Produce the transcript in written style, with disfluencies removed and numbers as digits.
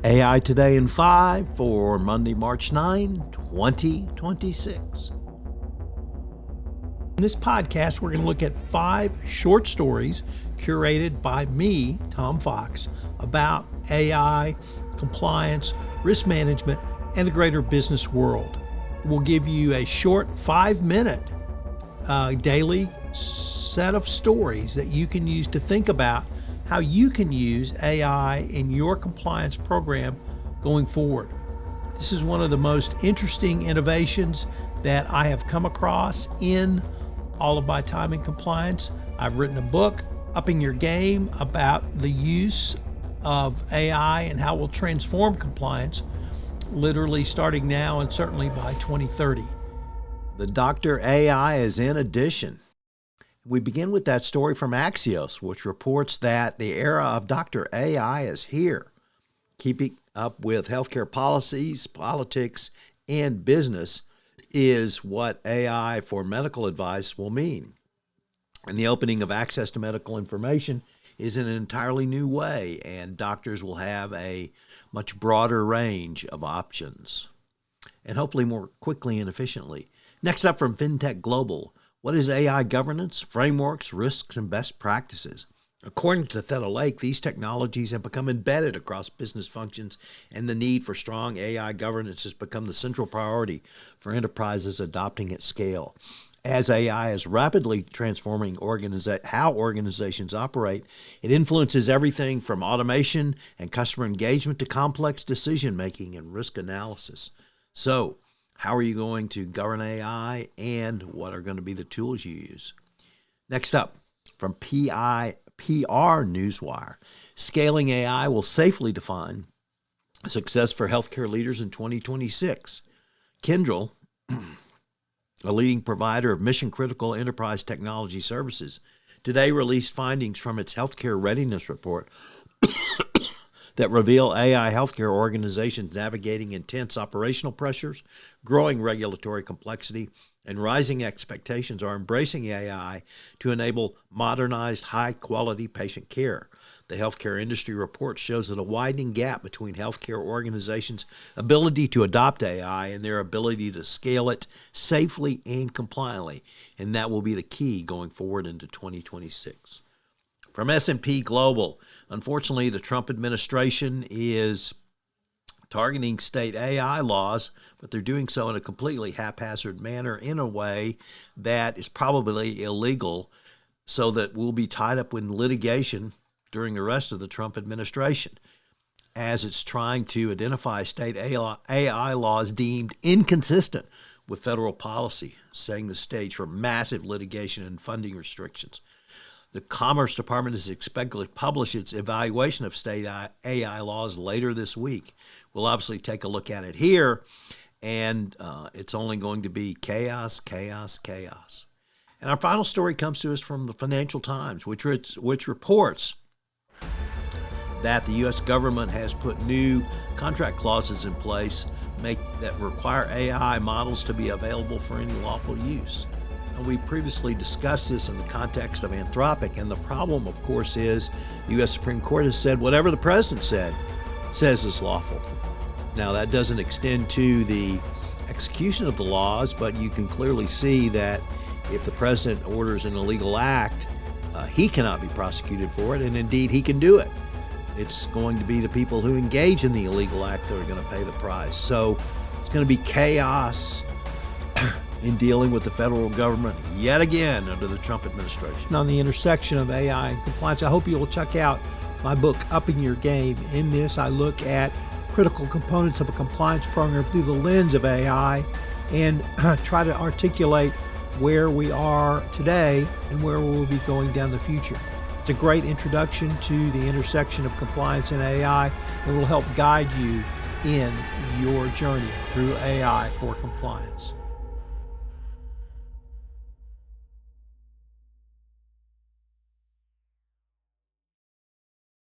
AI Today in 5 for Monday, March 9, 2026. In this podcast, we're going to look at 5 short stories curated by me, Tom Fox, about AI, compliance, risk management, and the greater business world. We'll give you a short 5-minute daily set of stories that you can use to think about how you can use AI in your compliance program going forward. This is one of the most interesting innovations that I have come across in all of my time in compliance. I've written a book, Upping Your Game, about the use of AI and how it will transform compliance, literally starting now and certainly by 2030. The Dr. AI is in addition. We begin with that story from Axios, which reports that the era of Dr. AI is here. Keeping up with healthcare policies, politics, and business is what AI for medical advice will mean. And the opening of access to medical information is in an entirely new way, and doctors will have a much broader range of options, and hopefully more quickly and efficiently. Next up from FinTech Global, what is AI governance, frameworks, risks, and best practices? According to Theta Lake, these technologies have become embedded across business functions, and the need for strong AI governance has become the central priority for enterprises adopting at scale. As AI is rapidly transforming how organizations operate, it influences everything from automation and customer engagement to complex decision-making and risk analysis. So, how are you going to govern AI, and what are going to be the tools you use? Next up, from PR Newswire, scaling AI will safely define success for healthcare leaders in 2026. Kyndryl, a leading provider of mission-critical enterprise technology services, today released findings from its healthcare readiness report that reveal AI healthcare organizations navigating intense operational pressures, growing regulatory complexity, and rising expectations are embracing AI to enable modernized, high-quality patient care. The healthcare industry report shows that a widening gap between healthcare organizations' ability to adopt AI and their ability to scale it safely and compliantly, and that will be the key going forward into 2026. From S&P Global, unfortunately, the Trump administration is targeting state AI laws, but they're doing so in a completely haphazard manner in a way that is probably illegal, so that we'll be tied up in litigation during the rest of the Trump administration, as it's trying to identify state AI laws deemed inconsistent with federal policy, setting the stage for massive litigation and funding restrictions. The Commerce Department is expected to publish its evaluation of state AI laws later this week. We'll obviously take a look at it here, and it's only going to be chaos, chaos, chaos. And our final story comes to us from the Financial Times, which reports that the U.S. government has put new contract clauses in place that require AI models to be available for any lawful use. We previously discussed this in the context of Anthropic, and the problem, of course, is the U.S. Supreme Court has said whatever the president says is lawful. Now, that doesn't extend to the execution of the laws, but you can clearly see that if the president orders an illegal act, he cannot be prosecuted for it, and indeed he can do it. It's going to be the people who engage in the illegal act that are going to pay the price. So it's going to be chaos in dealing with the federal government yet again under the Trump administration. On the intersection of AI and compliance, I hope you will check out my book, Upping Your Game. In this, I look at critical components of a compliance program through the lens of AI and try to articulate where we are today and where we will be going down the future. It's a great introduction to the intersection of compliance and AI, and will help guide you in your journey through AI for compliance.